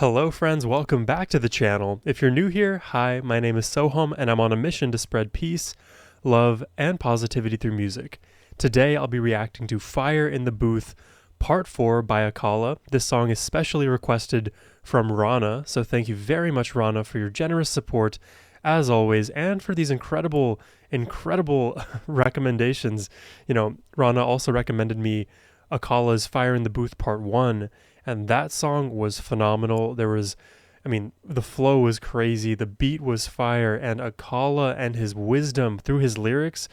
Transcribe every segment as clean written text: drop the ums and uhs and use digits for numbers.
Hello friends, welcome back to the channel. If you're new here, hi, my name is Sohum and I'm on a mission to spread peace, love, and positivity through music. Today I'll be reacting to Fire in the Booth Part 4 by Akala. This song is specially requested from Rana, so thank you very much Rana for your generous support as always and for these incredible recommendations. You know, Rana also recommended me Akala's Fire in the Booth Part 1. And that song was phenomenal. The flow was crazy, the beat was fire, and Akala and his wisdom through his lyrics,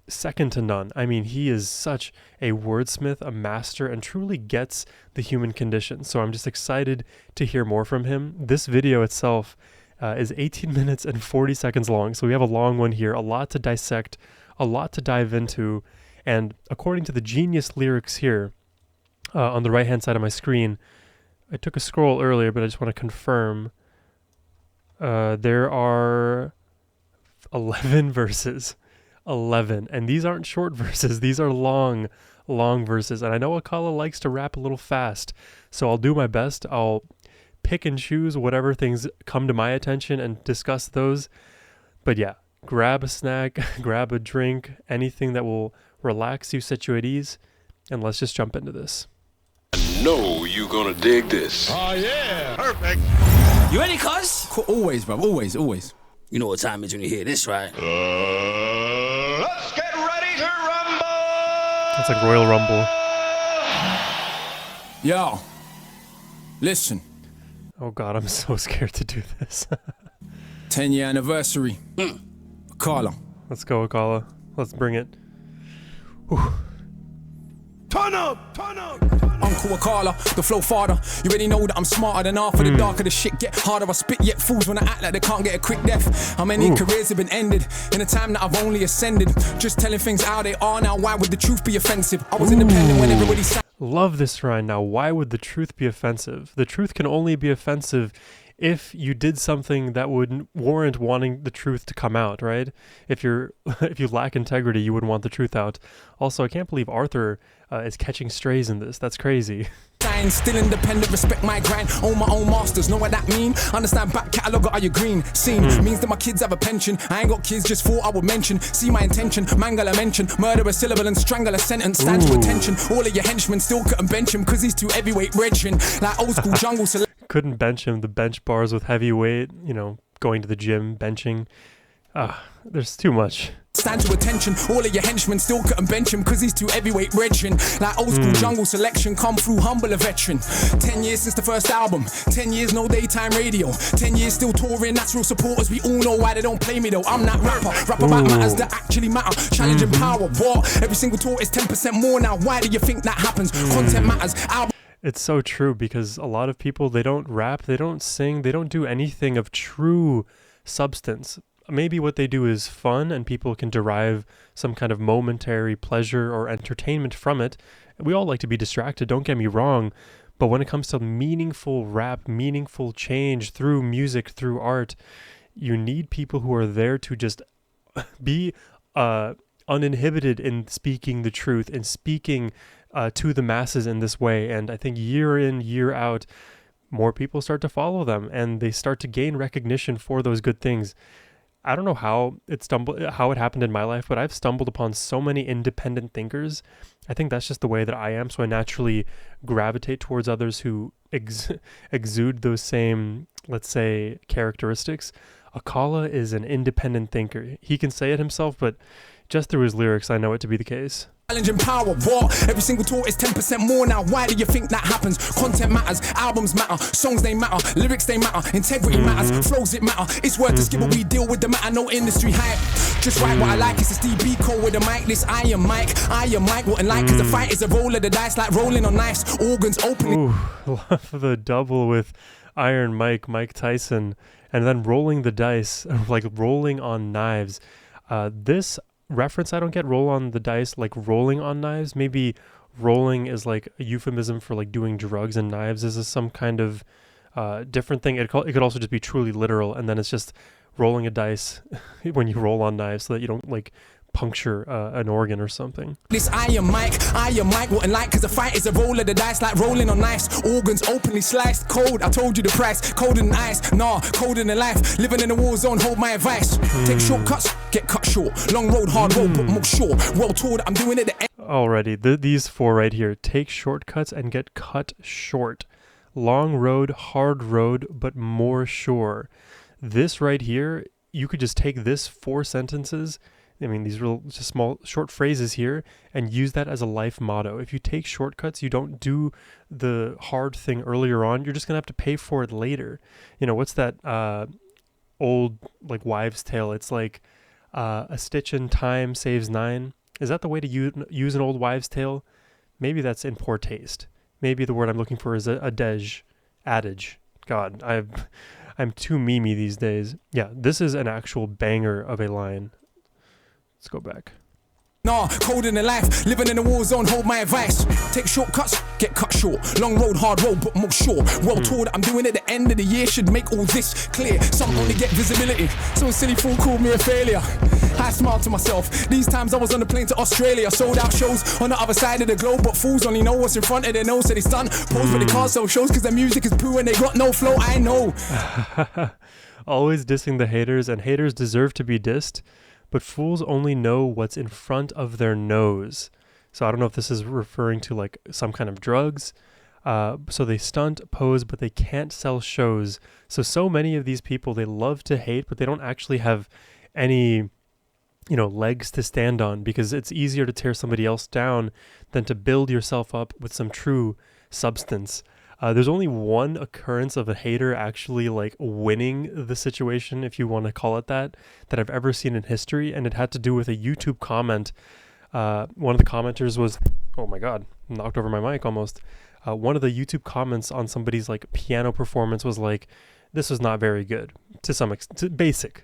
second to none. I mean, he is such a wordsmith, a master, and truly gets the human condition. So I'm just excited to hear more from him. This video itself is 18 minutes and 40 seconds long, so we have a long one here, a lot to dissect, a lot to dive into, and according to the genius lyrics here, on the right hand side of my screen, I took a scroll earlier, but I just want to confirm. There are 11 verses. 11. And these aren't short verses. These are long verses. And I know Akala likes to rap a little fast. So I'll do my best. I'll pick and choose whatever things come to my attention and discuss those. But yeah, grab a snack, grab a drink, anything that will relax you, set you at ease. And let's just jump into this. I know you gonna dig this. Oh yeah, perfect. You ready, cuz? Always, bro. Always. You know what time it is when you hear this, right? Let's get ready to rumble. That's like Royal Rumble. Yo, listen. Oh God, I'm so scared to do this. 10-year anniversary. Akala. Let's go, Akala. Let's bring it. Whew. Turn up. Uncle Akala, the flow father. You already know that I'm smarter than half of the darker the shit get harder. I spit yet fools when I act like they can't get a quick death. How many careers have been ended in a time that I've only ascended? Just telling things how they are now. Why would the truth be offensive? I was independent when everybody sang. Love this rhyme. Now, why would the truth be offensive? The truth can only be offensive if you did something that would warrant wanting the truth to come out, right? If you lack integrity, you wouldn't want the truth out. Also, I can't believe Arthur is catching strays in this. That's crazy. Still independent, respect my grind, own my own masters, know what that mean? Understand back catalogue, are you green? Scene means that my kids have a pension. I ain't got kids, just thought I would mention. See my intention, mangle a mention, murder a syllable and strangle a sentence. Stand to attention, all of your henchmen still couldn't bench him, cause he's too heavyweight brethren. Like old school jungle couldn't bench him, the bench bars with heavy weight, you know, going to the gym, benching. There's too much. Stand to attention, all of your henchmen still couldn't bench him cause he's too heavyweight brethren. Like old school jungle selection, come through humble a veteran. 10 years since the first album, 10 years no daytime radio, 10 years still touring, that's real supporters. We all know why they don't play me though. I'm that rapper about matters that actually matter. Challenging power, what? Every single tour is 10% more now. Why do you think that happens? Content matters, album. It's so true because a lot of people, they don't rap, they don't sing, they don't do anything of true substance. Maybe what they do is fun and people can derive some kind of momentary pleasure or entertainment from it. We all like to be distracted, don't get me wrong, but when it comes to meaningful rap, meaningful change through music, through art, you need people who are there to just be uninhibited in speaking the truth and speaking to the masses in this way. And I think year in, year out, more people start to follow them and they start to gain recognition for those good things. I don't know how it happened in my life, but I've stumbled upon so many independent thinkers. I think that's just the way that I am. So I naturally gravitate towards others who exude those same, let's say, characteristics. Akala is an independent thinker. He can say it himself, but just through his lyrics, I know it to be the case. Challenging power, what? Every single tour is 10% more now. Why do you think that happens? Content matters, albums matter, songs they matter, lyrics they matter, integrity matters, flows it matter. It's worth the skip, but we deal with the matter, no industry hype. Just write what I like, it's a DB code with a mic. This Iron Mike, wouldn't like, cause the fight is a roll of the dice, like rolling on knives, organs openly. Ooh, love the double with Iron Mike Tyson, and then rolling the dice, like rolling on knives. This reference I don't get, roll on the dice, like rolling on knives. Maybe rolling is like a euphemism for like doing drugs, and knives is some kind of different thing. It could also just be truly literal, and then it's just rolling a dice when you roll on knives so that you don't like puncture an organ or something. This Iron Mike wouldn't like, cause the fight is a roll of the dice, like rolling on ice. Organs openly sliced, cold, I told you the price. Colder than ice, nah, colder than life. Living in a war zone, hold my advice. Take shortcuts, get cut short. Long road, hard road, but more sure. Well told, I'm doing it the end. Alrighty, these four right here. Take shortcuts and get cut short. Long road, hard road, but more sure. This right here, you could just take this 4 sentences, I mean, these real just small short phrases here, and use that as a life motto. If you take shortcuts, you don't do the hard thing earlier on, you're just going to have to pay for it later. You know, what's that old, like, wives' tale? It's like, a stitch in time saves 9. Is that the way to use an old wives' tale? Maybe that's in poor taste. Maybe the word I'm looking for is adage. God, I'm too memey these days. Yeah, this is an actual banger of a line. Let's go back. Nah, colder than life, living in a war zone, hold my advice. Take shortcuts, get cut short. Long road, hard road, but more sure. Well told, I'm doing it at the end of the year, should make all this clear. Some only get visibility, so a silly fool called me a failure. I smiled to myself, these times I was on the plane to Australia. Sold out shows on the other side of the globe, but fools only know what's in front of their nose. So they stunt, pose but they can't sell shows cause their music is poo and they got no flow, I know. Always dissing the haters, and haters deserve to be dissed. But fools only know what's in front of their nose. So I don't know if this is referring to like some kind of drugs. So they stunt, pose, but they can't sell shows. So many of these people, they love to hate, but they don't actually have any, legs to stand on, because it's easier to tear somebody else down than to build yourself up with some true substance. There's only one occurrence of a hater actually like winning the situation, if you want to call it that I've ever seen in history, and it had to do with a YouTube comment. One of the commenters was, oh my god, knocked over my mic almost. One of the YouTube comments on somebody's like piano performance was like, this was not very good, to some extent, basic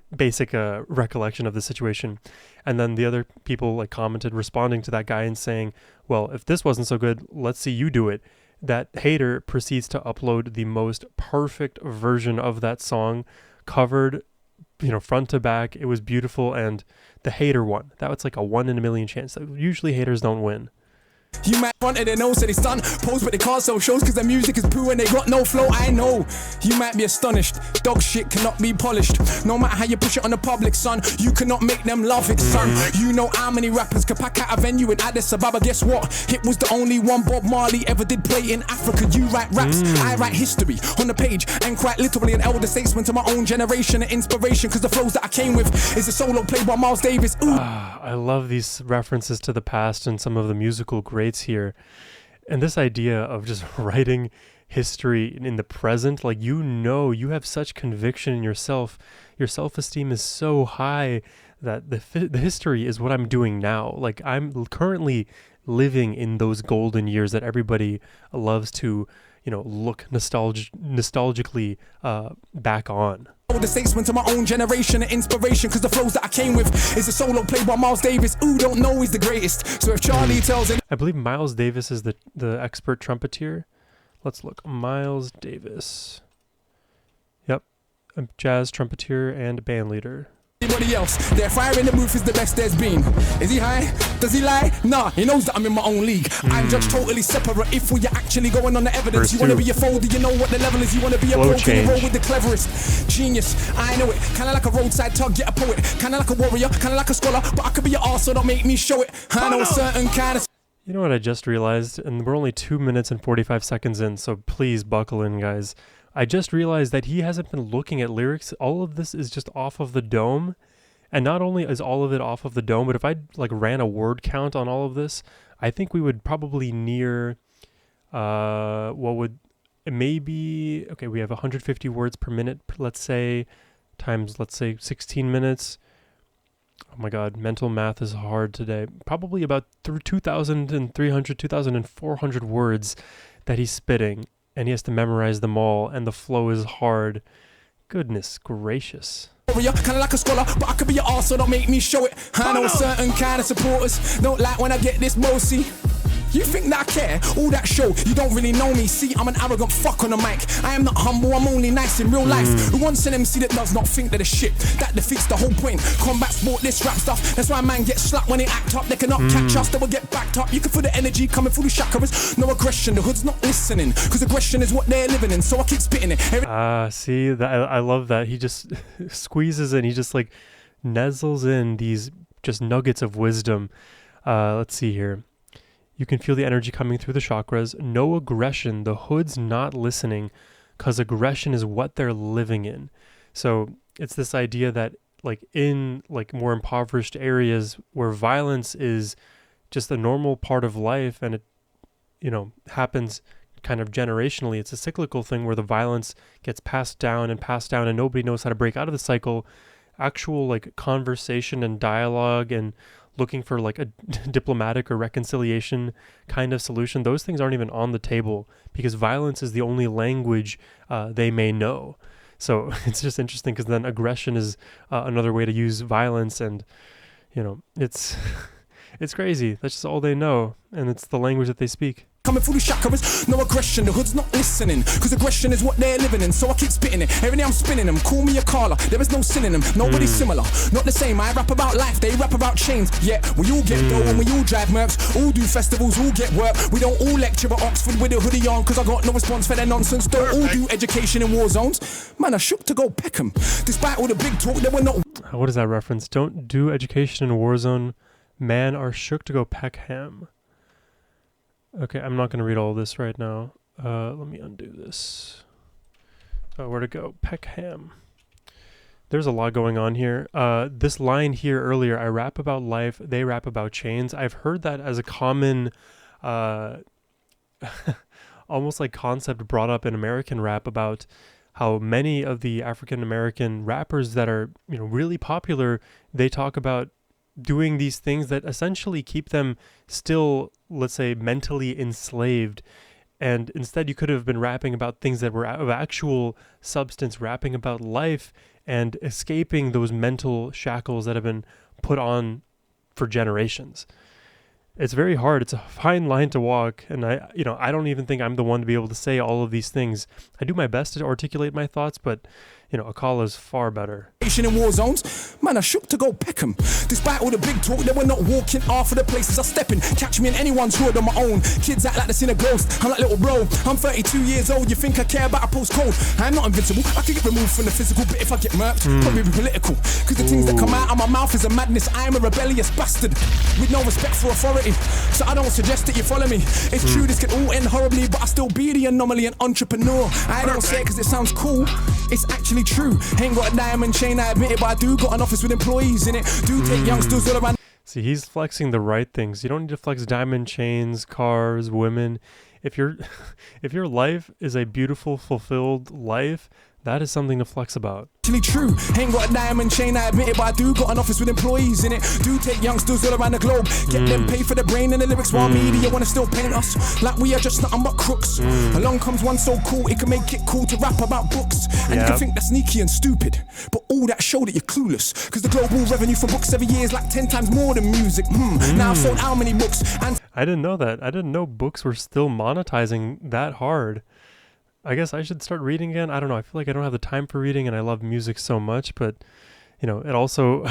recollection of the situation. And then the other people like commented responding to that guy and saying, well, if this wasn't so good, let's see you do it. That hater proceeds to upload the most perfect version of that song, covered, front to back. It was beautiful, and the hater won. That was like a 1 in a million chance. Usually haters don't win. You might front of their nose, so they stunt, pose but they can't sell shows cause their music is poo and they got no flow, I know. You might be astonished, dog shit cannot be polished. No matter how you push it on the public, son, you cannot make them love it, son. You know how many rappers could pack out a venue in Addis Ababa, guess what? It was the only one Bob Marley ever did play in Africa. You write raps, I write history on the page, and quite literally an elder statesman to my own generation, an inspiration cause the flows that I came with is a solo play by Miles Davis. I love these references to the past and some of the musical greats here, and this idea of just writing history in the present. Like, you have such conviction in yourself, your self-esteem is so high that the history is what I'm doing now. Like, I'm currently living in those golden years that everybody loves to look nostalgically back on. The statesman to my own generation, an inspiration cause the flows that I came with is a solo play by Miles Davis. Don't know he's the greatest. So if Charlie tells him, I believe Miles Davis is the expert trumpeter. Let's look. Miles Davis. Yep. A jazz trumpeter and band leader. Anybody else, their fire in the booth is the best there's been. Is he high? Does he lie? Nah, he knows that I'm in my own league. I'm just totally separate. If we're actually going on the evidence, you want to be a folder, you know what the level is. You want to be a pro, can roll with the cleverest. Genius, I know it. Kind of like a roadside tug, get a poet. Kind of like a warrior, kind of like a scholar, but I could be an arse, so don't make me show it. I know a certain kind of... You know what I just realized? And we're only 2 minutes and 45 seconds in, so please buckle in, guys. I just realized that he hasn't been looking at lyrics. All of this is just off of the dome. And not only is all of it off of the dome, but if I ran a word count on all of this, I think we would probably near, we have 150 words per minute, let's say, times, 16 minutes. Oh my God, mental math is hard today. Probably about 2,300, 2,400 words that he's spitting, and he has to memorize them all, and the flow is hard. Goodness gracious. Kind of like a scholar, but I could be an arse, so don't make me show it. I know a certain kind of supporters don't like when I get this bossy. You think that I care? All that show, you don't really know me. See, I'm an arrogant fuck on the mic. I am not humble, I'm only nice in real life. Who wants an MC that does not think that a shit? That defeats the whole point. Combat sport, this rap stuff. That's why man gets slapped when they act up. They cannot catch us, they will get backed up. You can feel the energy coming through the chakras. No aggression, the hood's not listening. Cause aggression is what they're living in. So I keep spitting it. See, that I love that. He just squeezes in. He just like nuzzles in these just nuggets of wisdom. Let's see here. You can feel the energy coming through the chakras. No aggression. The hood's not listening because aggression is what they're living in. So it's this idea that like in like more impoverished areas where violence is just a normal part of life and it, you know, happens kind of generationally. It's a cyclical thing where the violence gets passed down and nobody knows how to break out of the cycle. Actual like conversation and dialogue and looking for like a diplomatic or reconciliation kind of solution, those things aren't even on the table because violence is the only language they may know. So it's just interesting because then aggression is another way to use violence, and you know, it's crazy. That's just all they know, and it's the language that they speak. Coming through the chakras, no aggression, the hood's not listening. Cause aggression is what they're living in, so I keep spitting it. Every day I'm spinning them, call me Akala. There is no synonym, nobody's similar. Not the same, I rap about life, they rap about chains. Yeah, we all get dough and we all drive mercs. All do festivals, all get work. We don't all lecture at Oxford with a hoodie on. Cause I got no response for their nonsense. Don't all do education in war zones. Man, I shook to go Peckham. Despite all the big talk, they were not. What is that reference? Don't do education in a war zone. Man are shook to go Peckham. Okay, I'm not going to read all this right now. Let me undo this. Oh, where to go? Peckham. There's a lot going on here. This line here earlier, I rap about life, they rap about chains. I've heard that as a common, almost like concept brought up in American rap about how many of the African American rappers that are, you know, really popular, they talk about doing these things that essentially keep them still, let's say, mentally enslaved. And instead you could have been rapping about things that were of actual substance, rapping about life and escaping those mental shackles that have been put on for generations. It's very hard. It's a fine line to walk. And I don't even think I'm the one to be able to say all of these things. I do my best to articulate my thoughts, but you know, Akala is far better. In war zones, man, I shook to go Peckham. Despite all the big talk, they were not walking half of the places I step in. Catch me in anyone's hood on my own. Kids act like they're seen a ghost. I'm like, little bro, I'm 32 years old. You think I care about a postcode? I'm not invincible. I could get removed from the physical, but if I get murked, probably be political. Cause the things that come out of my mouth is a madness. I am a rebellious bastard with no respect for authority. So I don't suggest that you follow me. It's true, this could all end horribly, but I still be the anomaly, an entrepreneur. I don't say it cause it sounds cool. It's actually true. Ain't got a diamond chain, I admit it, but I do got an office with employees in it. Do take youngsters all around. See, he's flexing the right things. You don't need to flex diamond chains, cars, women. If your life is a beautiful, fulfilled life, that is something to flex about. Actually true, ain't got a diamond chain, I admit it, but I do got an office with employees in it. Do take youngsters all around the globe, get them paid for the brain and the lyrics, while media wanna still paint us like we are just nothing but crooks. Along comes one so cool, it can make it cool to rap about books. And you can think that's sneaky and stupid, but all that show that you're clueless. Cause the global revenue for books every year is like 10 times more than music. Now I've sold how many books? And I didn't know that. I didn't know books were still monetizing that hard. I guess I should start reading again. I don't know. I feel like I don't have the time for reading and I love music so much, but you know, it also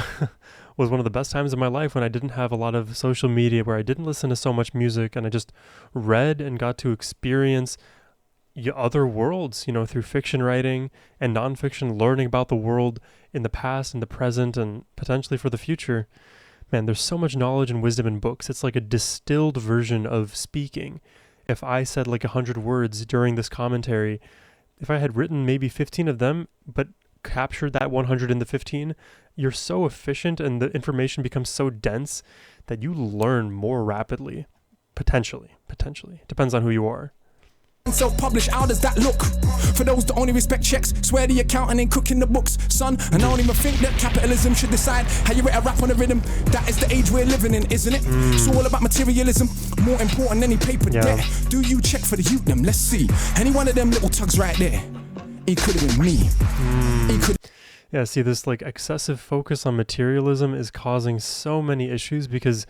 was one of the best times of my life when I didn't have a lot of social media, where I didn't listen to so much music and I just read and got to experience other worlds, you know, through fiction writing and nonfiction, learning about the world in the past and the present and potentially for the future. Man, there's so much knowledge and wisdom in books. It's like a distilled version of speaking. If I said like 100 words during this commentary, if I had written maybe 15 of them, but captured that 100 in the 15, you're so efficient and the information becomes so dense that you learn more rapidly. Potentially. Depends on who you are. self-published, how does that look? For those that only respect checks, swear the accountant ain't cooking the books, son. And I don't even think that capitalism should decide how you write a rap on a rhythm. That is the age we're living in, isn't it? It's all about materialism, more important than any paper debt. Do you check for the youth them? Let's see. Any one of them little tugs right there, it could have been me. It could. Yeah, see, this like excessive focus on materialism is causing so many issues because,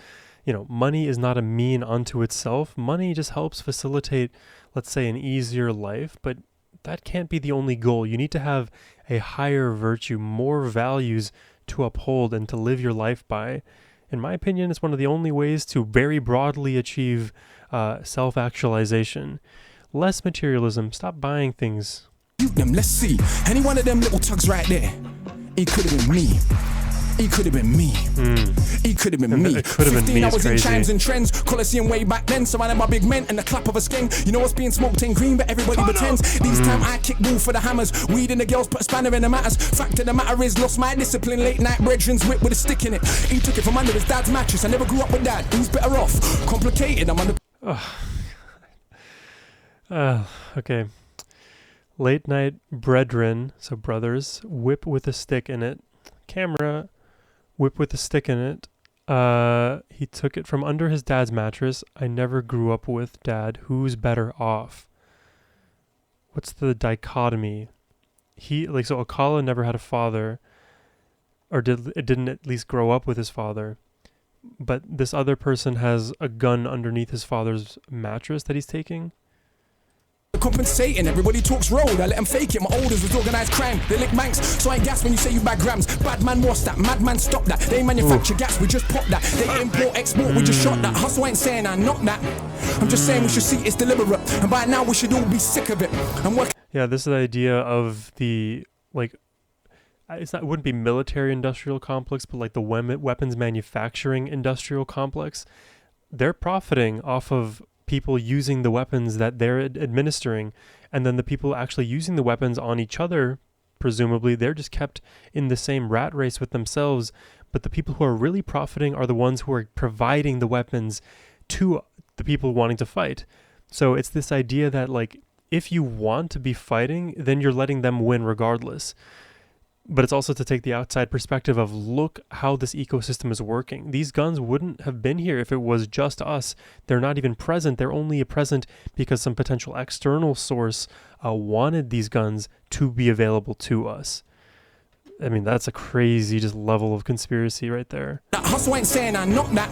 money is not a mean unto itself. Money just helps facilitate, let's say, an easier life, but that can't be the only goal. You need to have a higher virtue, more values to uphold and to live your life by. In my opinion, it's one of the only ways to very broadly achieve self-actualization. Less materialism. Stop buying things. Let's see. Any one of them little tugs right there. It could have been me. It could have been me. It could have been me. It could have been 15 me. hours It's in crazy. chimes and trends. Coliseum way back then. Surrounded by big men and the clap of a skeng. You know what's being smoked in green, but everybody pretends. These time I kick ball for the hammers. Weed in the girls, put a spanner in the matters. Fact of the matter is, lost my discipline. Late night brethren's whip with a stick in it. He took it from under his dad's mattress. I never grew up with dad. Who's better off? Complicated. I'm under. Okay. Late night brethren, so brothers, whip with a stick in it. Camera, whip with a stick in it. He took it from under his dad's mattress. I never grew up with dad. Who's better off? What's the dichotomy? So Akala never had a father, or didn't at least grow up with his father. But this other person has a gun underneath his father's mattress that he's taking. Compensating, everybody talks road. I let them fake it. My olders was organised crime. They lick banks, so I ain't gas when you say you bag grams. Bad man, what's that? Madman, stop that. They manufacture gas, we just pop that. They import, export, we just shot that. Hustle ain't saying I not that. I'm just saying we should see it's deliberate. And by now we should all be sick of it. I'm working. Yeah, this is the idea of the, it wouldn't be military industrial complex, but like the weapons manufacturing industrial complex. They're profiting off of people using the weapons that they're administering, and then the people actually using the weapons on each other, presumably they're just kept in the same rat race with themselves, but the people who are really profiting are the ones who are providing the weapons to the people wanting to fight. So it's this idea that if you want to be fighting, then you're letting them win regardless. But it's also to take the outside perspective of, look how this ecosystem is working. These guns wouldn't have been here if it was just us. They're not even present. They're only present because some potential external source wanted these guns to be available to us. I mean, that's a crazy just level of conspiracy right there. That hustle ain't saying I not that.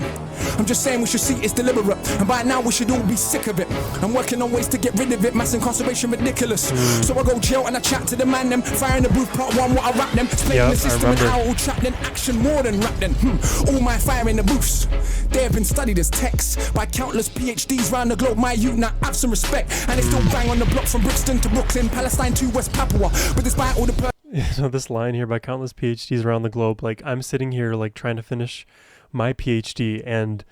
I'm just saying we should see it's deliberate. And by now we should all be sick of it. I'm working on ways to get rid of it. Mass incarceration ridiculous. So I go jail and I chat to the man them. Fire in the booth part one, what I rap them. Explaining the system and how it all trap them. Action more than rap them. All my fire in the booths. They have been studied as texts by countless PhDs round the globe. My youth now have some respect. And they still bang on the block from Brixton to Brooklyn, Palestine to West Papua. But despite all the So this line here by countless PhDs around the globe, I'm sitting here trying to finish my PhD and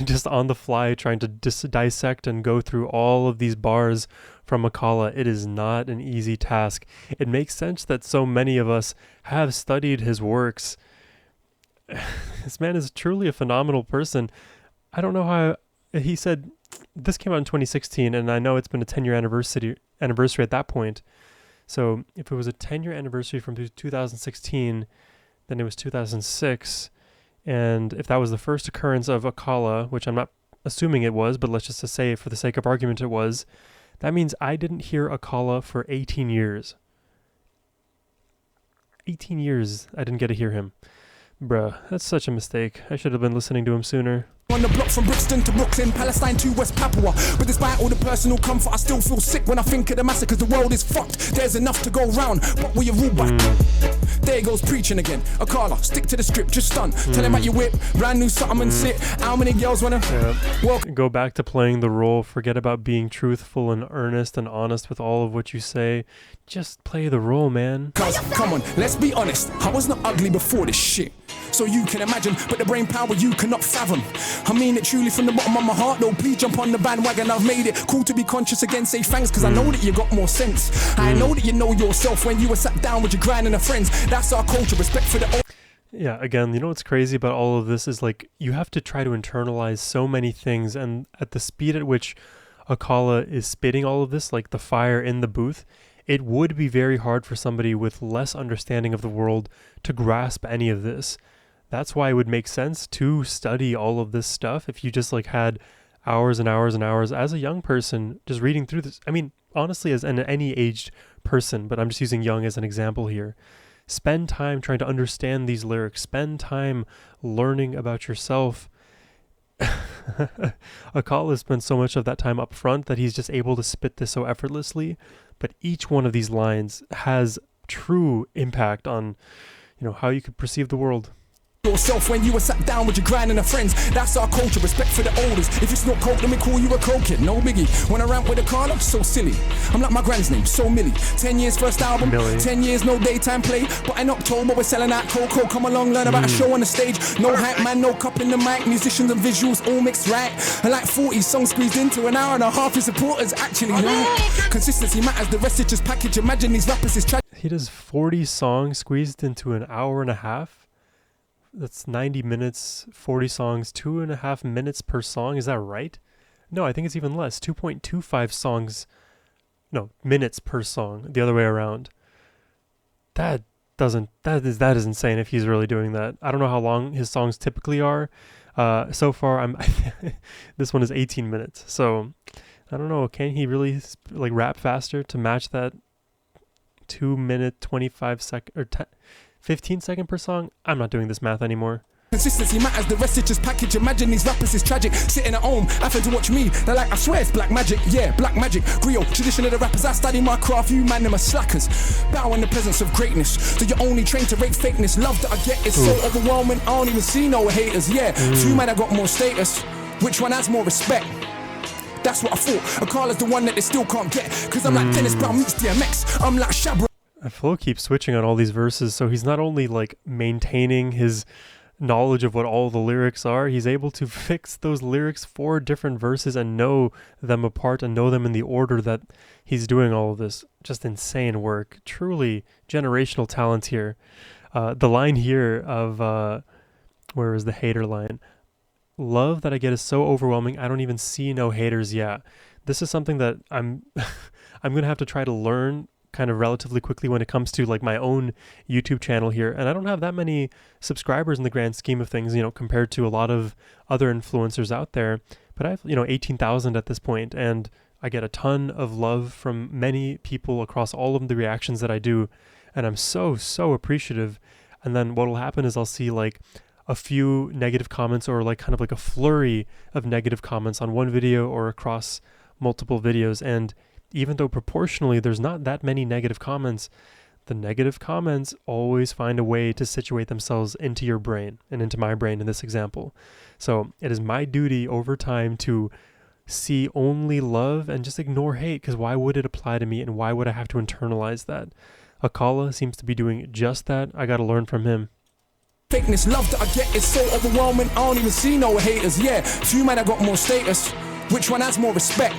just on the fly trying to dissect and go through all of these bars from Akala. It is not an easy task. It makes sense that so many of us have studied his works. This man is truly a phenomenal person. I don't know how he said this came out in 2016, and I know it's been a 10-year anniversary at that point. So if it was a 10-year anniversary from 2016, then it was 2006. And if that was the first occurrence of Akala, which I'm not assuming it was, but let's just say for the sake of argument it was, that means I didn't hear Akala for 18 years. 18 years I didn't get to hear him. Bruh, that's such a mistake. I should have been listening to him sooner. On the block from Brixton to Brooklyn, Palestine to West Papua. But despite all the personal comfort, I still feel sick when I think of the massacres. The world is fucked. There's enough to go round, but we are ruled by. There goes preaching again. Akala, stick to the script, just stun. Tell him about your whip, brand new something and sit. How many girls wanna? Well, go back to playing the role. Forget about being truthful and earnest and honest with all of what you say. Just play the role, man. Cause, come on, let's be honest. I was not ugly before this shit. So you can imagine, but the brain power you cannot fathom. I mean it truly from the bottom of my heart, though. Please jump on the bandwagon, I've made it. Cool to be conscious again, say thanks, cause I know that you got more sense. I know that you know yourself when you were sat down with your grind and your friends. That's our culture, respect for the. Yeah, again, you know what's crazy about all of this is you have to try to internalize so many things, and at the speed at which Akala is spitting all of this, like the fire in the booth, it would be very hard for somebody with less understanding of the world to grasp any of this. That's why it would make sense to study all of this stuff if you just had hours and hours and hours as a young person just reading through this. I mean, honestly, as any aged person, but I'm just using young as an example here. Spend time trying to understand these lyrics. Spend time learning about yourself. Akala spent so much of that time up front that he's just able to spit this so effortlessly. But each one of these lines has true impact on, how you could perceive the world. Yourself when you were sat down with your grind and your friends. That's our culture, respect for the olders. If it's not coke, let me call you a coke kid. No biggie. When I rant with Akala, so silly. I'm like my grand's name, so Millie. 10 years first album, Millie. 10 years no daytime play. But in October we're selling out cocoa. Come along, learn about a show on the stage. No hype man, no cup in the mic. Musicians and visuals all mixed right. And like 40 songs squeezed into an hour and a half. His supporters actually right. Consistency matters, the rest is just package. Imagine these rappers is tragic. He does 40 songs squeezed into an hour and a half. That's 90 minutes, 40 songs, 2.5 minutes per song. Is that right? No, I think it's even less. 2.25 minutes per song. The other way around. That is insane if he's really doing that. I don't know how long his songs typically are. So far, this one is 18 minutes. So I don't know. Can he really rap faster to match that 2 minute 25 second or 15 second per song? I'm not doing this math anymore. Consistency matters, the rest is just package. Imagine these rappers is tragic. Sitting at home, having to watch me. They're like, I swear it's black magic. Yeah, black magic. Griot, tradition of the rappers. I study my craft. You man, them are slackers. Bow in the presence of greatness. So you're only trained to rate fakeness. Love that I get is so overwhelming. I don't even see no haters. Yeah, few man I got more status. Which one has more respect? That's what I thought. Akala's the one that they still can't get. Cause I'm like Dennis Brown meets DMX. I'm like Shabra. Flo keeps switching on all these verses, so he's not only maintaining his knowledge of what all the lyrics are, he's able to fix those lyrics for different verses and know them apart and know them in the order that he's doing all of this. Just insane work. Truly generational talent here. The line here of, where is the hater line? Love that I get is so overwhelming, I don't even see no haters yet. This is something that I'm going to have to try to learn kind of relatively quickly when it comes to my own YouTube channel here. And I don't have that many subscribers in the grand scheme of things, compared to a lot of other influencers out there. But I have, 18,000 at this point, and I get a ton of love from many people across all of the reactions that I do. And I'm so appreciative. And then what will happen is I'll see a few negative comments or kind of a flurry of negative comments on one video or across multiple videos. And even though proportionally there's not that many negative comments, the negative comments always find a way to situate themselves into your brain and into my brain in this example. So it is my duty over time to see only love and just ignore hate, because why would it apply to me and why would I have to internalize that? Akala seems to be doing just that. I gotta learn from him. Fakeness, love that I get is so overwhelming. I don't even see no haters. Yeah, few man I got more status. Which one has more respect?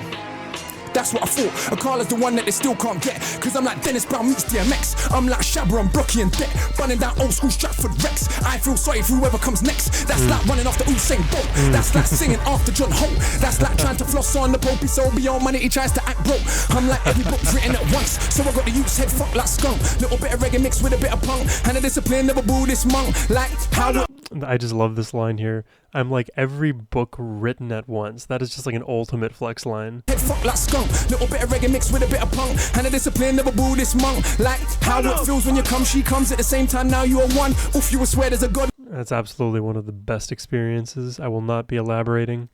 That's what I thought. Akala's the one that they still can't get. Cause I'm like Dennis Brown meets DMX. I'm like Shabra and Brookie and Deck. Running down old school Stratford Rex. I feel sorry for whoever comes next. That's like running off the Usain Bolt. That's like singing after John Holt. That's like trying to floss on the Pope. He's so beyond money, he tries to act broke. I'm like every book written at once. So I got the youth's head fucked like skunk. Little bit of reggae mixed with a bit of punk. And a discipline of a Buddhist monk. Like how I just love this line here. I'm like every book written at once. That is just an ultimate flex line. head fucked like skunk. Little bit of reggae mixed with a bit of punk. And a discipline of a Buddhist monk. Like how it feels when you come, she comes at the same time. Now you are one. Oof, you will swear there's a God. That's absolutely one of the best experiences. I will not be elaborating.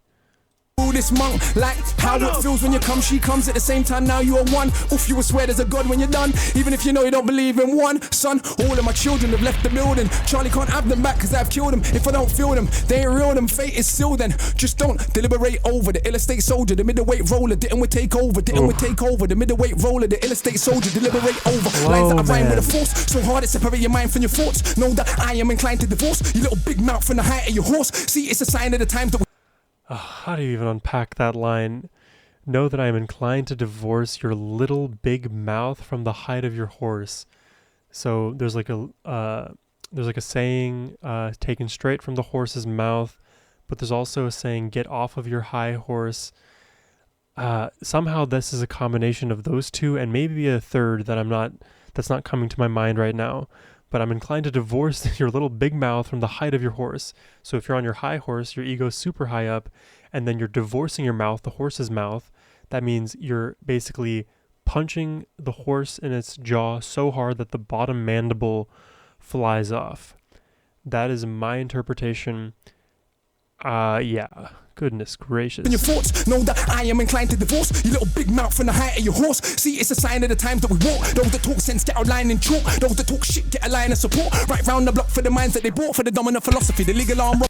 This monk, like how it feels when you come, she comes at the same time. Now you are one. Oof, you will swear there's a God when you're done. Even if you know you don't believe in one. Son, all of my children have left the building. Charlie can't have them back cause I've killed them. If I don't feel them, they ain't real, them fate is still then. Just don't deliberate over the ill estate soldier, the middleweight roller. Didn't we take over? Didn't we take over? The middleweight roller, the ill estate soldier, deliberate over. Lines that I rhyme with a force, so hard to separate your mind from your thoughts. Know that I am inclined to divorce you little big mouth from the height of your horse. See, it's a sign of the times that how do you even unpack that line? Know that I am inclined to divorce your little big mouth from the height of your horse. So there's like a saying taken straight from the horse's mouth, but there's also a saying, get off of your high horse. Somehow this is a combination of those two and maybe a third that's not coming to my mind right now. But I'm inclined to divorce your little big mouth from the height of your horse. So if you're on your high horse, your ego's super high up, and then you're divorcing your mouth, the horse's mouth, that means you're basically punching the horse in its jaw so hard that the bottom mandible flies off. That is my interpretation. Yeah. Goodness gracious. In your thoughts, know that I am inclined to divorce you little big mouth from the height of your horse. See, it's a sign of the times that we walk. Those that talk sense get a line in chalk. Those that talk shit get a line of support. Right round the block for the minds that they bought for the dominant philosophy, the legal arm.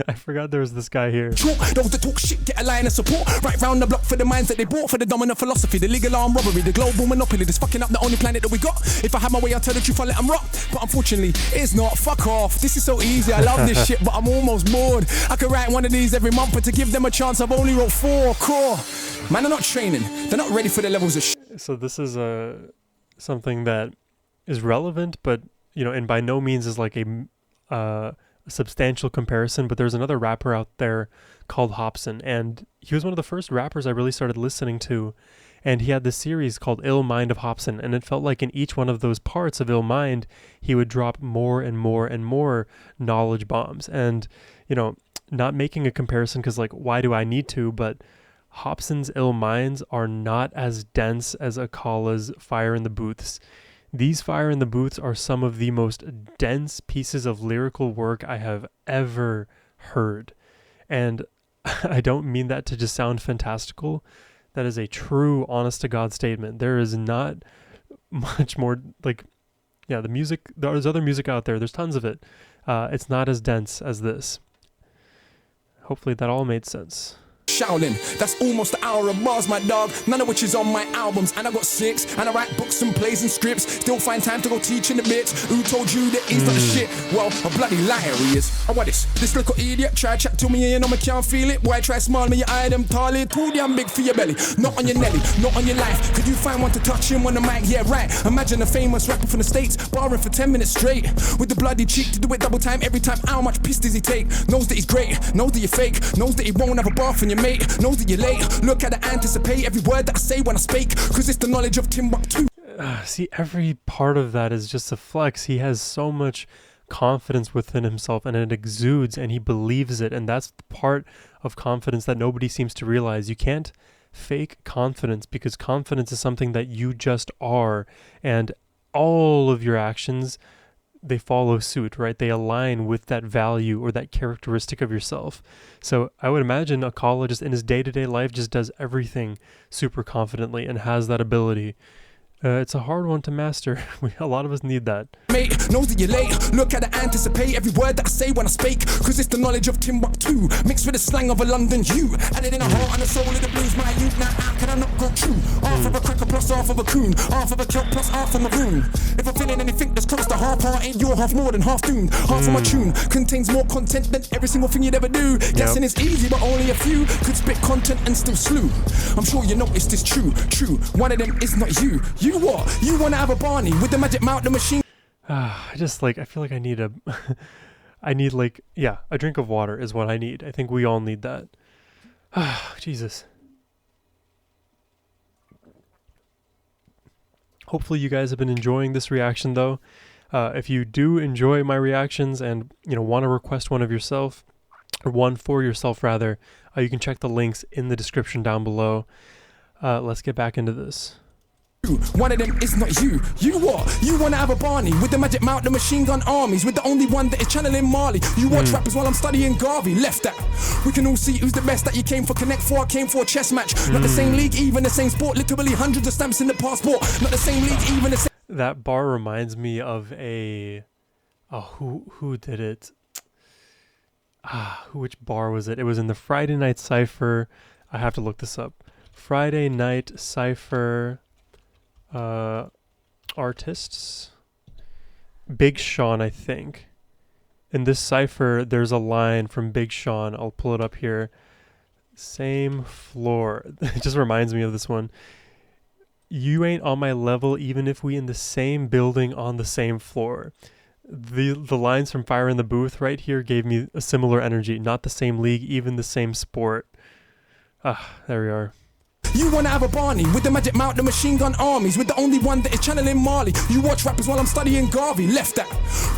I forgot there was this guy here. Those that talk shit get a line of support. Right round the block for the minds that they bought for the dominant philosophy, the legal arm robbery, the global monopoly that's fucking up the only planet that we got. If I have my way, I'll tell the truth, I'll let them rock. But unfortunately, it's not. Fuck off. This is so easy. I love this shit, but I'm almost bored. I could write one of these every month, but to give them a chance, I've only wrote 4 core. Man, they're not training. They're not ready for the levels of shit. So this is something that is relevant, but and by no means is like a substantial comparison. But there's another rapper out there called Hobson, and he was one of the first rappers I really started listening to. And he had this series called Ill Mind of Hobson, and it felt like in each one of those parts of Ill Mind, he would drop more and more and more knowledge bombs. And not making a comparison because why do I need to, but Hobson's Ill Minds are not as dense as Akala's Fire in the Booths. These Fire in the Booths are some of the most dense pieces of lyrical work I have ever heard. And I don't mean that to just sound fantastical. That is a true, honest to God statement. There is not much more the music, there's other music out there. There's tons of it. It's not as dense as this. Hopefully that all made sense. Shaolin, that's almost an hour of bars, my dog. None of which is on my albums, and I got 6. And I write books and plays and scripts. Still find time to go teach in the bits. Who told you that he's not the shit? Well, a bloody liar he is. Oh, what is this little idiot? Try chat to me and I can't feel it. Why try smile me your eye them tall? Too damn big for your belly. Not on your nelly, not on your life. Could you find one to touch him on the mic? Yeah, right. Imagine a famous rapper from the States barring for 10 minutes straight with the bloody cheek to do it double time every time. How much piss does he take? Knows that he's great, knows that you're fake, knows that he won't have a bar from your mate, knows that you're late. Look at the anticipate every word that I say when I speak, cause it's the knowledge of Timbuktu. See, every part of that is just a flex. He has so much confidence within himself, and it exudes, and he believes it. And that's the part of confidence that nobody seems to realize. You can't fake confidence, because confidence is something that you just are, and all of your actions, they follow suit, right? They align with that value or that characteristic of yourself. So I would imagine Akala just in his day-to-day life just does everything super confidently and has that ability. It's a hard one to master. A lot of us need that. Mate, knows that you're late. Look at the anticipate every word that I say when I speak, cause it's the knowledge of Timbuktu mixed with the slang of a London hue. Added in the heart and the soul of the blues, my youth. Now how can I not go true? Half of a cracker plus half of a coon, half of a kelp plus half a maroon. If I'm feeling anything that's close to half part, ain't your half more than half doomed. Half of my tune contains more content than every single thing you'd ever do. Guessing is easy, but only a few could spit content and still slew. I'm sure you noticed this true. One of them is not you. You what? You wanna have a Barney with the magic mount, the machine? I just I feel like I need a a drink of water is what I need. I think we all need that. Jesus. Hopefully you guys have been enjoying this reaction though. If you do enjoy my reactions and want to request one of yourself, or one for yourself rather, you can check the links in the description down below. Let's get back into this. One of them is not you. You what? You wanna have a Barney with the magic mount, the machine gun armies, with the only one that is channeling Marley. You watch rappers while I'm studying Garvey. Left that. We can all see who's the best that you came for. Connect 4, I came for a chess match. Not the same league, even the same sport. Literally hundreds of stamps in the passport. Not the same league, even the same. That bar reminds me of a who did it? Which bar was it? It was in the Friday Night Cypher. I have to look this up. Friday Night Cypher artists. Big Sean, I think. In this cypher, there's a line from Big Sean. I'll pull it up here. Same floor. It just reminds me of this one. You ain't on my level even if we in the same building on the same floor. The lines from Fire in the Booth right here gave me a similar energy. Not the same league, even the same sport. There we are. You wanna have a Barney with the magic mount, the machine gun armies, with the only one that is channeling Marley. You watch rappers while I'm studying Garvey. Left that.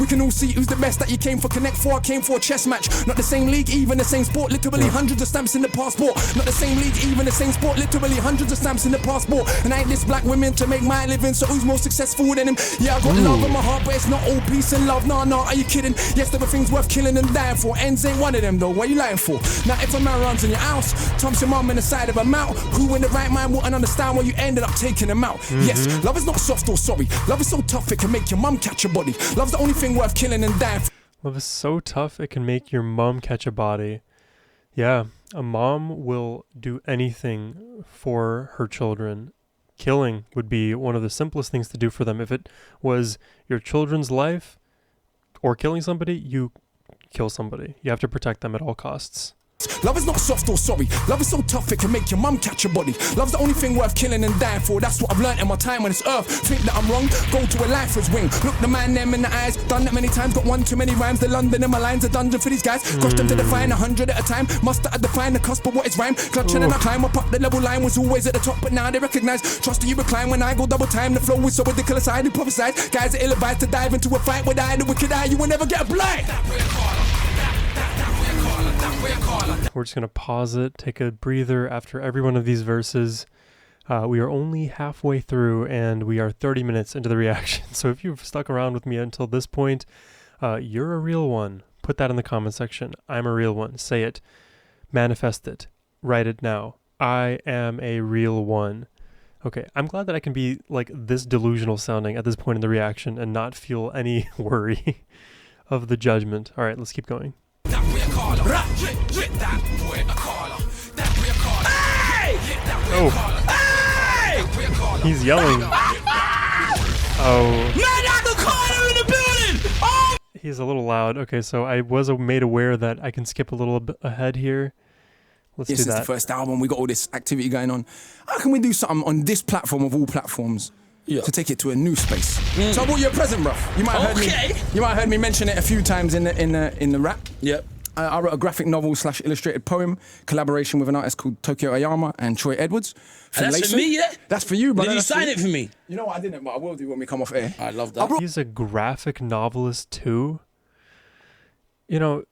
We can all see who's the best. That you came for Connect 4, I came for a chess match. Not the same league, even the same sport. Literally hundreds of stamps in the passport. Not the same league, even the same sport. Literally hundreds of stamps in the passport. And I ain't this black women to make my living. So who's more successful than him? Yeah, I got love in my heart, but it's not all peace and love. Nah, are you kidding? Yes, there were things worth killing and dying for. Ends ain't one of them though. What are you lying for? Now if a man runs in your house, Tom's your mum in the side of a mouth. Who in the right mind wouldn't understand why you ended up taking them out? Yes, love is not soft or sorry. Love is so tough it can make your mum catch a body. Love's the only thing worth killing and dying for. Love is so tough it can make your mom catch a body. Yeah, a mom will do anything for her children. Killing would be one of the simplest things to do for them. If it was your children's life or killing somebody, you kill somebody. You have to protect them at all costs. Love is not soft or sorry. Love is so tough it can make your mum catch a body. Love's the only thing worth killing and dying for. That's what I've learnt in my time on this earth. Think that I'm wrong? Go to a lifer's wing. Look the man them in the eyes. Done that many times. Got one too many rhymes. The London in my lines a dungeon for these guys. Crushed them to define 100 at a time. Must have defined the cusp of what is rhyme. Clutching and I climb up the level line. Was always at the top, but now they recognize. Trust you recline when I go double time. The flow is so ridiculous. I do prophesied. Guys are ill-advised to dive into a fight with I, the wicked eye. You will never get a blind. We're just going to pause it, take a breather after every one of these verses. We are only halfway through and we are 30 minutes into the reaction. So if you've stuck around with me until this point, you're a real one. Put that in the comment section. I'm a real one. Say it. Manifest it. Write it now. I am a real one. Okay, I'm glad that I can be like this delusional sounding at this point in the reaction and not feel any worry of the judgment. All right, let's keep going. Oh, he's yelling. Oh, in the building. Oh, he's a little loud. Okay, so I was made aware that I can skip a little bit ahead here. Let's do This is that. the first album. We got all this activity going on. How can we do something on this platform of all platforms to take it to a new space? So I bought you a present, bro. You might have heard me. You might have heard me mention it a few times in the rap. Yep. I wrote a graphic novel / illustrated poem collaboration with an artist called Tokyo Ayama and Troy Edwards. That's Layson. for me, yeah? That's for you, brother. Did you That's for sign it for me? You know what? I didn't, but I will do when we come off air. I love that. He's a graphic novelist too. You know,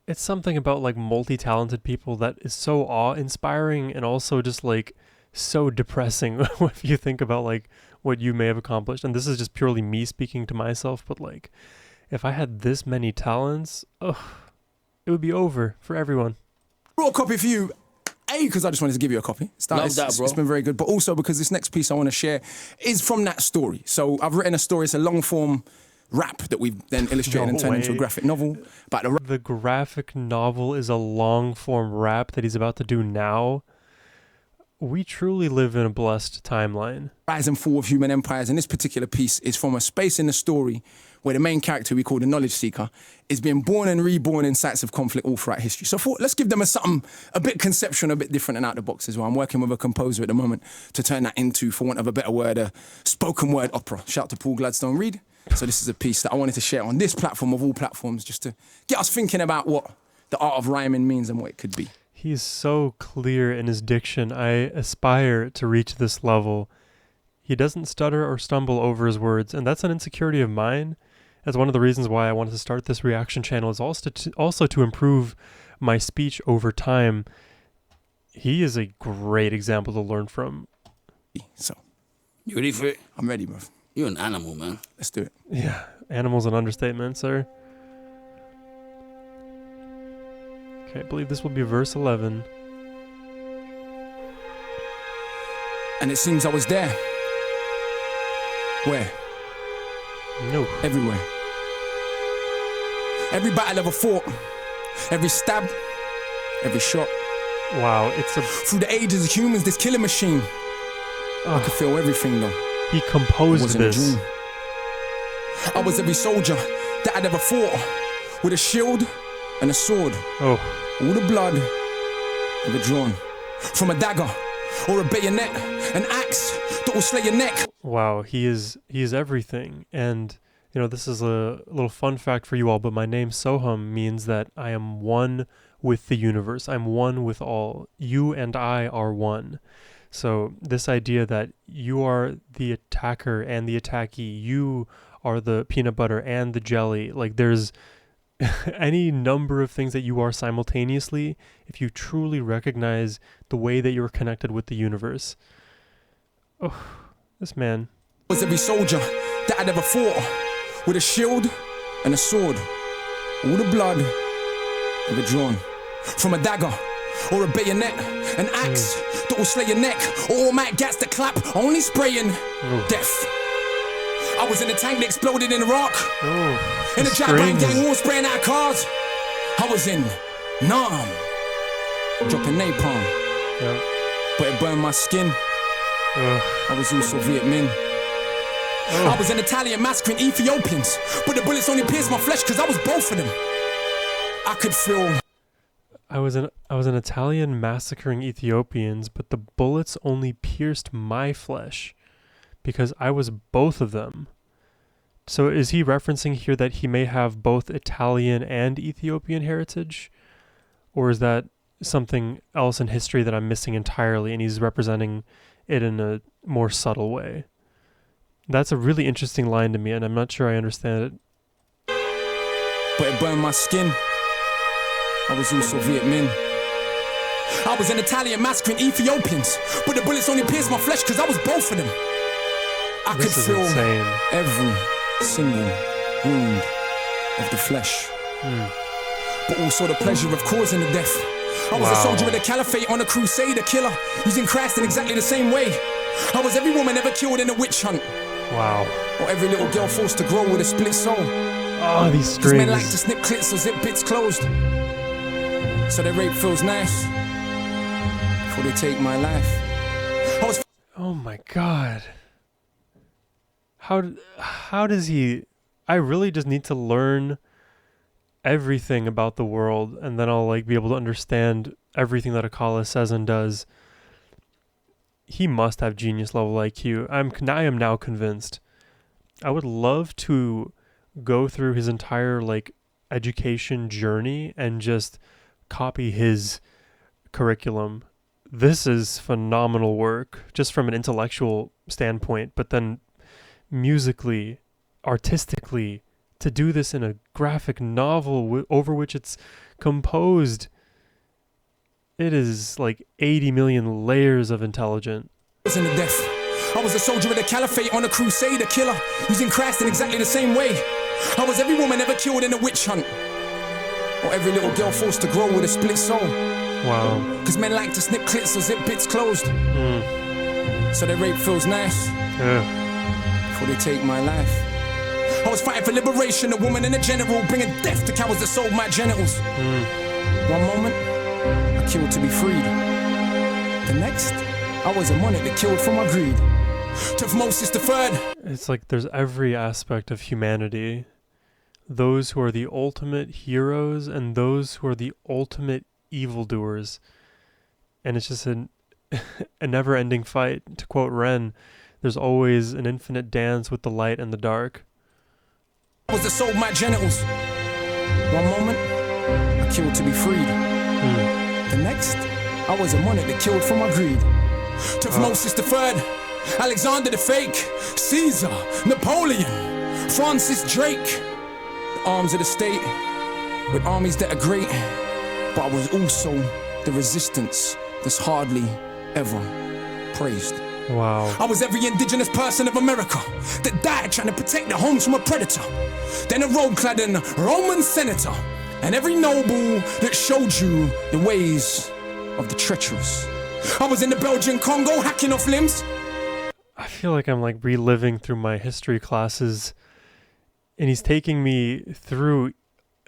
it's something about like multi-talented people that is so awe-inspiring and also just like so depressing if you think about like what you may have accomplished. And this is just purely me speaking to myself, but like if I had this many talents, it would be over for everyone. Brought a copy for you. Because I just wanted to give you a copy. Love that, bro. It's been very good. But also because this next piece I want to share is from that story. So I've written a story. It's a long form rap that we've then illustrated and turned into a graphic novel. But the graphic novel is a long form rap that he's about to do now. We truly live in a blessed timeline. Rise and fall of human empires. And this particular piece is from a space in the story where the main character we call the knowledge seeker is being born and reborn in sites of conflict all throughout history. So I thought, let's give them something a bit conceptual, a bit different and out of the box as well. I'm working with a composer at the moment to turn that into, for want of a better word, a spoken word opera. Shout out to Paul Gladstone Reed. So this is a piece that I wanted to share on this platform of all platforms just to get us thinking about what the art of rhyming means and what it could be. He's so clear in his diction. I aspire to reach this level. He doesn't stutter or stumble over his words, and that's an insecurity of mine. That's one of the reasons why I wanted to start this reaction channel, is also to improve my speech over time. He is a great example to learn from. So, You ready for it? I'm ready, bro. You're an animal, man. Let's do it. Yeah, animal's an understatement, sir. Okay, I believe this will be verse 11. And it seems I was there. Where? No. Everywhere. Every battle ever fought. Every stab. Every shot. Wow, it's a... Through the ages of humans, this killing machine. I could feel everything though. He It composed wasn't a this. dream. I was every soldier that had ever fought with a shield and a sword. Oh, All the blood ever drawn from a dagger or a bayonet, an axe that will slay your neck. wow, he is everything. And, you know, this is a little fun fact for you all, but my name Sohum means that I am one with the universe. I'm one with all. You and I are one. So this idea that you are the attacker and the attackee, you are the peanut butter and the jelly, like there's any number of things that you are simultaneously if you truly recognize the way that you're connected with the universe. Oh, this man. Was every soldier that I'd ever fought with a shield and a sword, all the blood ever drawn from a dagger or a bayonet, an axe that will slay your neck, or automatic gas that clap, only spraying death. I was in a tank that exploded in Iraq, in a giant gang war spraying out cars. I was in Nam, dropping napalm, but it burned my skin. I was also Viet Minh. I was an Italian massacring Ethiopians, but the bullets only pierced my flesh because I was both of them. I could feel. I was an Italian massacring Ethiopians, but the bullets only pierced my flesh because I was both of them. So is he referencing here that he may have both Italian and Ethiopian heritage? Or is that something else in history that I'm missing entirely and he's representing it in a more subtle way? That's a really interesting line to me, and I'm not sure I understand it. But it burned my skin. I was also Viet Minh. I was an Italian massacring Ethiopians, but the bullets only pierced my flesh because I was both of them. I could feel insane. Every single wound of the flesh, but also the pleasure of causing the death. I was a soldier of the caliphate on a crusade, a killer, using Christ in exactly the same way. I was every woman ever killed in a witch hunt. Wow. Or every little girl forced to grow with a split soul. Oh, these strings. Men like to snip clits or zip bits closed, so their rape feels nice before they take my life. Oh my God. How does he... I really just need to learn everything about the world, and then I'll like be able to understand everything that Akala says and does. He must have genius level IQ. I am now convinced. I would love to go through his entire like education journey and just copy his curriculum. This is phenomenal work just from an intellectual standpoint, but then musically, artistically, to do this in a graphic novel over which it's composed, it is like 80 million layers of intelligent. In the death. I was a soldier of the caliphate on a crusade, a killer, using Christ in exactly the same way. I was every woman ever killed in a witch hunt, or every little girl forced to grow with a split soul. Wow. Because men like to snip clits or zip bits closed, so their rape feels nice before they take my life. I was fighting for liberation, a woman and a general, bringing death to cowards that sold my genitals. One moment, I killed to be freed. The next, I was a monarch that killed for my greed. Tutmosis III. It's like there's every aspect of humanity. Those who are the ultimate heroes and those who are the ultimate evildoers. And it's just a never-ending fight. To quote Ren, there's always an infinite dance with the light and the dark. I was that sold my genitals. One moment, I killed to be freed. The next, I was a monarch that killed for my greed. Tutmosis III, Alexander the Fake, Caesar, Napoleon, Francis Drake. The arms of the state, with armies that are great, but I was also the resistance that's hardly ever praised. Wow. I was every indigenous person of America that died trying to protect their homes from a predator. Then a robe-cladding Roman senator, and every noble that showed you the ways of the treacherous. I was in the Belgian Congo hacking off limbs. I feel like I'm like reliving through my history classes, and he's taking me through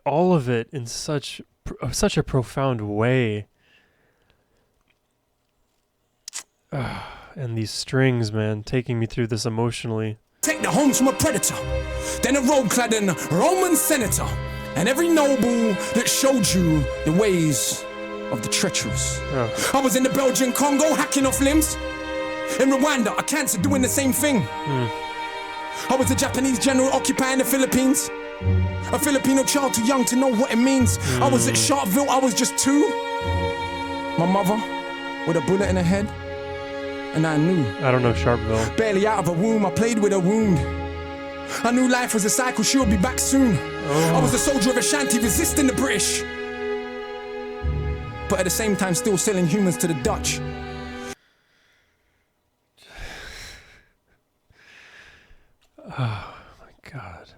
all of it in such a profound way. And these strings, man, taking me through this emotionally. Take the homes from a predator. Then a robe-cladding Roman senator, and every noble that showed you the ways of the treacherous. I was in the Belgian Congo hacking off limbs. In Rwanda, a cancer doing the same thing. I was a Japanese general occupying the Philippines. A Filipino child too young to know what it means. I was at Sharpeville, I was just 2. My mother, with a bullet in her head, And I knew. I don't know Sharpeville. Barely out of a womb, I played with a wound. I knew life was a cycle, she'll be back soon. I was a soldier of Ashanti resisting the British, but at the same time still selling humans to the Dutch. Oh my God.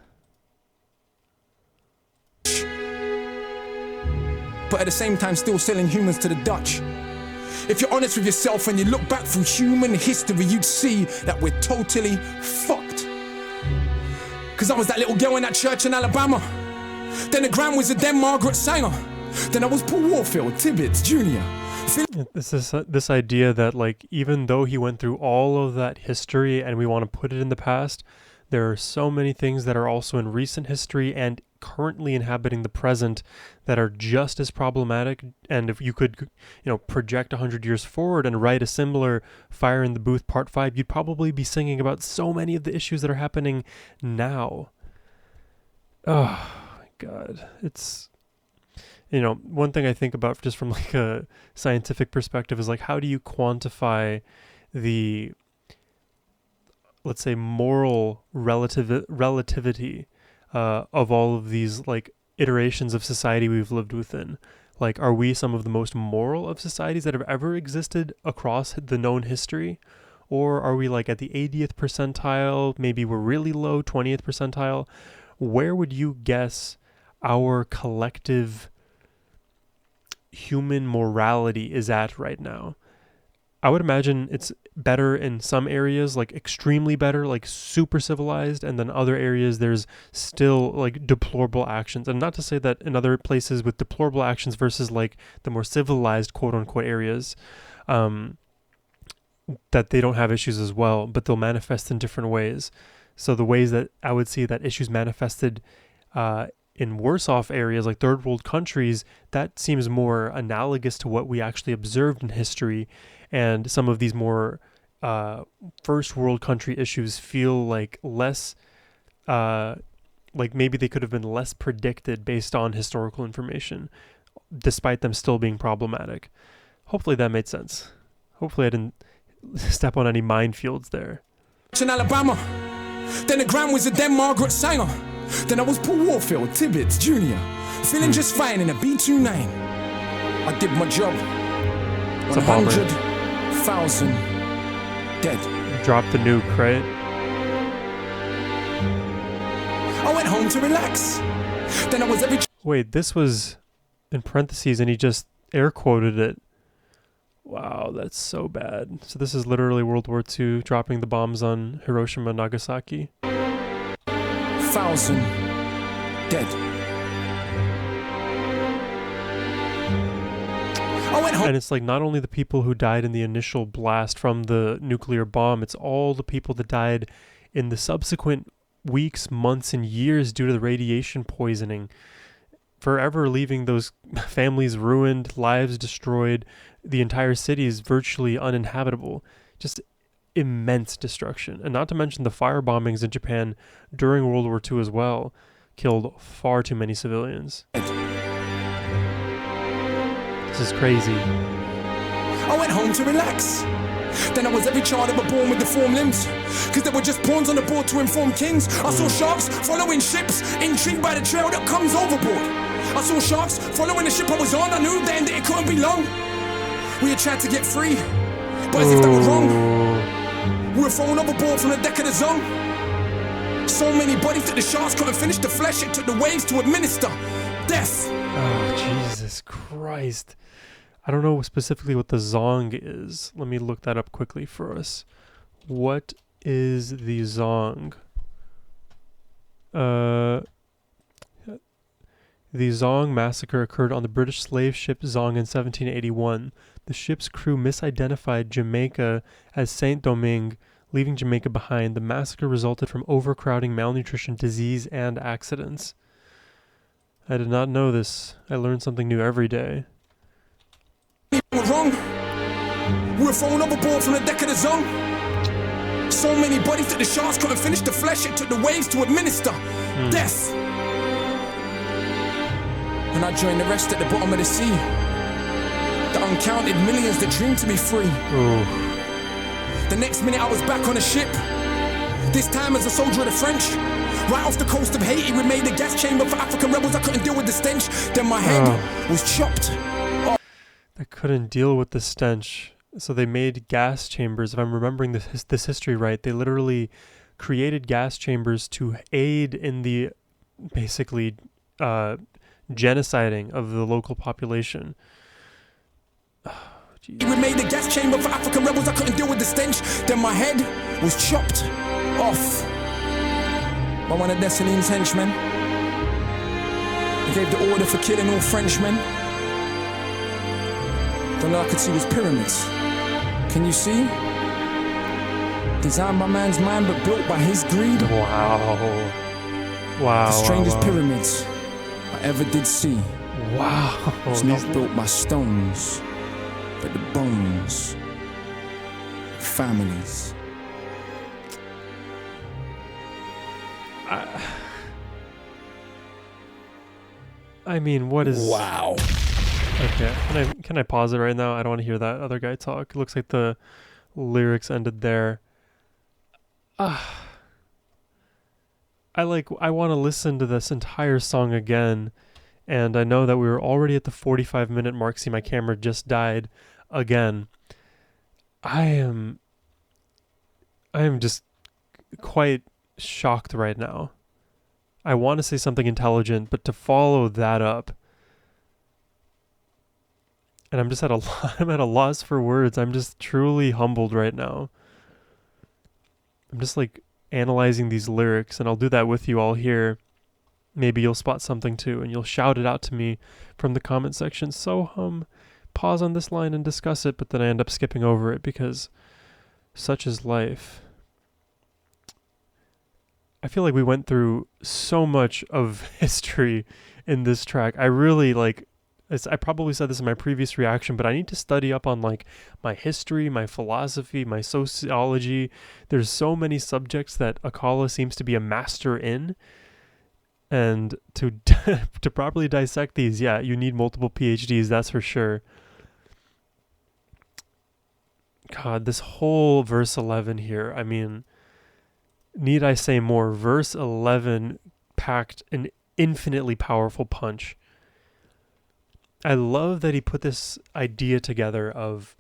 But at the same time still selling humans to the Dutch. If you're honest with yourself and you look back through human history, you'd see that we're totally fucked. Cause I was that little girl in that church in Alabama. Then the Grand Wizard, then Margaret Sanger. Then I was Paul Warfield, Tibbets Jr. This idea that, like, even though he went through all of that history and we want to put it in the past, there are so many things that are also in recent history and currently inhabiting the present that are just as problematic. And if you could, project 100 years forward and write a similar Fire in the Booth Part 5, you'd probably be singing about so many of the issues that are happening now. Oh my God. It's, one thing I think about just from like a scientific perspective is like, how do you quantify the, let's say, moral relativity of all of these like iterations of society we've lived within? Like, are we some of the most moral of societies that have ever existed across the known history? Or are we like at the 80th percentile? Maybe we're really low, 20th percentile. Where would you guess our collective human morality is at right now? I would imagine it's better in some areas, like extremely better, like super civilized, and then other areas there's still like deplorable actions. And not to say that in other places with deplorable actions versus like the more civilized quote unquote areas, that they don't have issues as well, but they'll manifest in different ways. So the ways that I would see that issues manifested in worse off areas like third world countries, that seems more analogous to what we actually observed in history. And some of these more first world country issues feel like less, like maybe they could have been less predicted based on historical information, despite them still being problematic. Hopefully that made sense. Hopefully I didn't step on any minefields there. In Alabama, then the Grand Wizard, then Margaret Sanger. Then I was Paul Warfield, Tibbets Jr. Feeling just fine in a B29. I did my job. 100,000 dead. Drop the nuke, right? I went home to relax. Then I was every... Wait, this was in parentheses and he just air quoted it. Wow, that's so bad. So this is literally World War II dropping the bombs on Hiroshima and Nagasaki. 1,000 dead. And it's like not only the people who died in the initial blast from the nuclear bomb, it's all the people that died in the subsequent weeks, months, and years due to the radiation poisoning, forever leaving those families ruined, lives destroyed. The entire city is virtually uninhabitable. Just immense destruction. And not to mention the fire bombings in Japan during World War II as well killed far too many civilians. This is crazy. I went home to relax. Then I was every child ever born with deformed limbs, cause there were just pawns on the board to inform kings. I saw sharks following ships, intrigued by the trail that comes overboard. I saw sharks following the ship I was on. I knew then that it couldn't be long. We had tried to get free, but as if that was wrong, we were thrown overboard from the deck of the Zong. So many bodies that the sharks couldn't finish the flesh. It took the waves to administer death. Oh, Jesus Christ. I don't know specifically what the Zong is. Let me look that up quickly for us. What is the Zong? The Zong massacre occurred on the British slave ship Zong in 1781. The ship's crew misidentified Jamaica as Saint Domingue, leaving Jamaica behind. The massacre resulted from overcrowding, malnutrition, disease, and accidents. I did not know this. I learned something new every day. We were wrong. We were thrown overboard from the deck of the Zong. So many bodies that the sharks couldn't finish the flesh. It took the waves to administer death. And I joined the rest at the bottom of the sea. The uncounted millions that dream to be free. Ooh. The next minute I was back on a ship. This time as a soldier of the French. Right off the coast of Haiti, we made a gas chamber for African rebels. I couldn't deal with the stench. Then my head was chopped. They couldn't deal with the stench. So they made gas chambers. If I'm remembering this history right, they literally created gas chambers to aid in the basically genociding of the local population. We made a gas chamber for African rebels. I couldn't deal with the stench. Then my head was chopped off by one of Dessalines' henchmen. He gave the order for killing all Frenchmen. Then all I could see was pyramids. Can you see? Designed by man's mind but built by his greed. Wow. The strangest pyramids I ever did see. Wow. It's not built by stones, but the bones of families. I mean, what is... Wow. Okay, can I pause it right now? I don't want to hear that other guy talk. It looks like the lyrics ended there. I want to listen to this entire song again, and I know that we were already at the 45-minute mark. See, my camera just died again. I am just quite shocked right now. I want to say something intelligent, but to follow that up, and I'm just I'm at a loss for words. I'm just truly humbled right now. I'm just like analyzing these lyrics, and I'll do that with you all here. Maybe you'll spot something too, and you'll shout it out to me from the comment section. Sohum, pause on this line and discuss it, but then I end up skipping over it because such is life. I feel like we went through so much of history in this track. I really I probably said this in my previous reaction, but I need to study up on like my history, my philosophy, my sociology. There's so many subjects that Akala seems to be a master in. And to properly dissect these, yeah, you need multiple PhDs, that's for sure. God, this whole verse 11 here, I mean, need I say more? Verse 11 packed an infinitely powerful punch. I love that he put this idea together of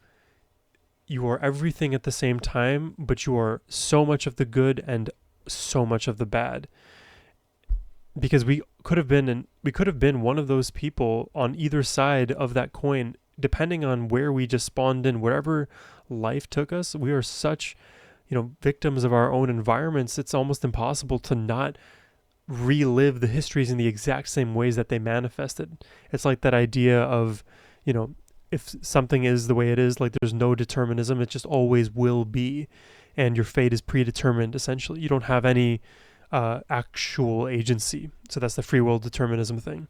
you are everything at the same time, but you are so much of the good and so much of the bad. Because we could have been one of those people on either side of that coin, depending on where we just spawned in, wherever life took us. We are such, victims of our own environments. It's almost impossible to not relive the histories in the exact same ways that they manifested. It's like that idea of, if something is the way it is, like there's no determinism, it just always will be, and your fate is predetermined. Essentially, you don't have any actual agency. So that's the free will determinism thing.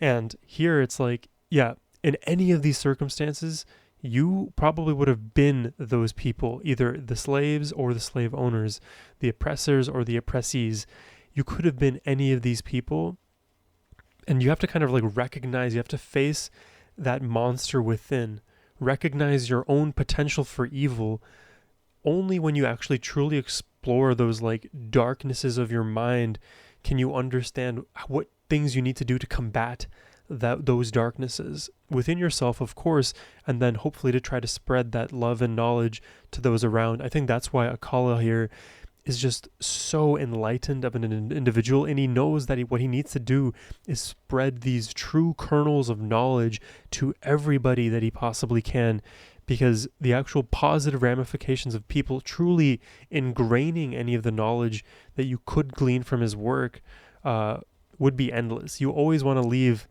And here it's like, yeah, in any of these circumstances, you probably would have been those people, either the slaves or the slave owners, the oppressors or the oppressees. You could have been any of these people, and you have to kind of like recognize, you have to face that monster within, recognize your own potential for evil. Only when you actually truly explore those like darknesses of your mind can you understand what things you need to do to combat those darknesses within yourself, of course, and then hopefully to try to spread that love and knowledge to those around. I think that's why Akala here is just so enlightened of an individual, and he knows that what he needs to do is spread these true kernels of knowledge to everybody that he possibly can, because the actual positive ramifications of people truly ingraining any of the knowledge that you could glean from his work would be endless. You always want to leave,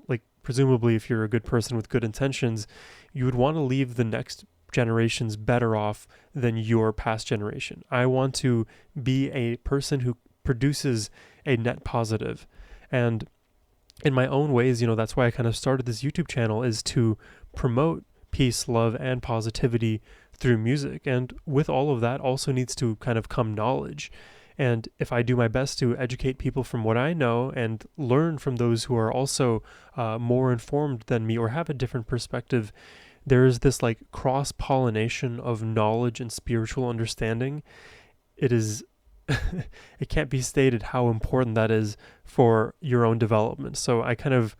like presumably if you're a good person with good intentions, you would want to leave the next generations better off than your past generation. I want to be a person who produces a net positive. And in my own ways, that's why I kind of started this YouTube channel, is to promote peace, love, and positivity through music. And with all of that also needs to kind of come knowledge. And if I do my best to educate people from what I know and learn from those who are also more informed than me or have a different perspective, there is this like cross-pollination of knowledge and spiritual understanding. It is it can't be stated how important that is for your own development. So I kind of,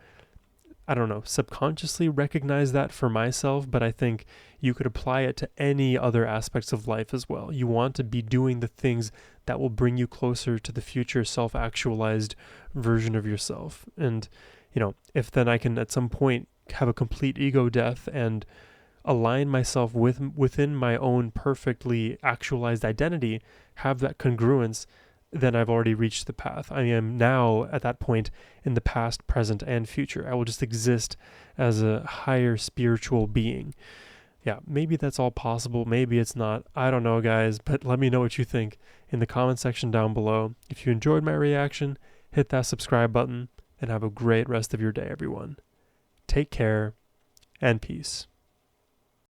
I don't know, subconsciously recognize that for myself, but I think you could apply it to any other aspects of life as well. You want to be doing the things that will bring you closer to the future self-actualized version of yourself. And, you know, if then I can at some point have a complete ego death and align myself within my own perfectly actualized identity, have that congruence, then I've already reached the path. I am now at that point in the past, present, and future. I will just exist as a higher spiritual being. Yeah, maybe that's all possible. Maybe it's not. I don't know, guys, but let me know what you think in the comment section down below. If you enjoyed my reaction, hit that subscribe button, and have a great rest of your day, everyone. Take care, and peace.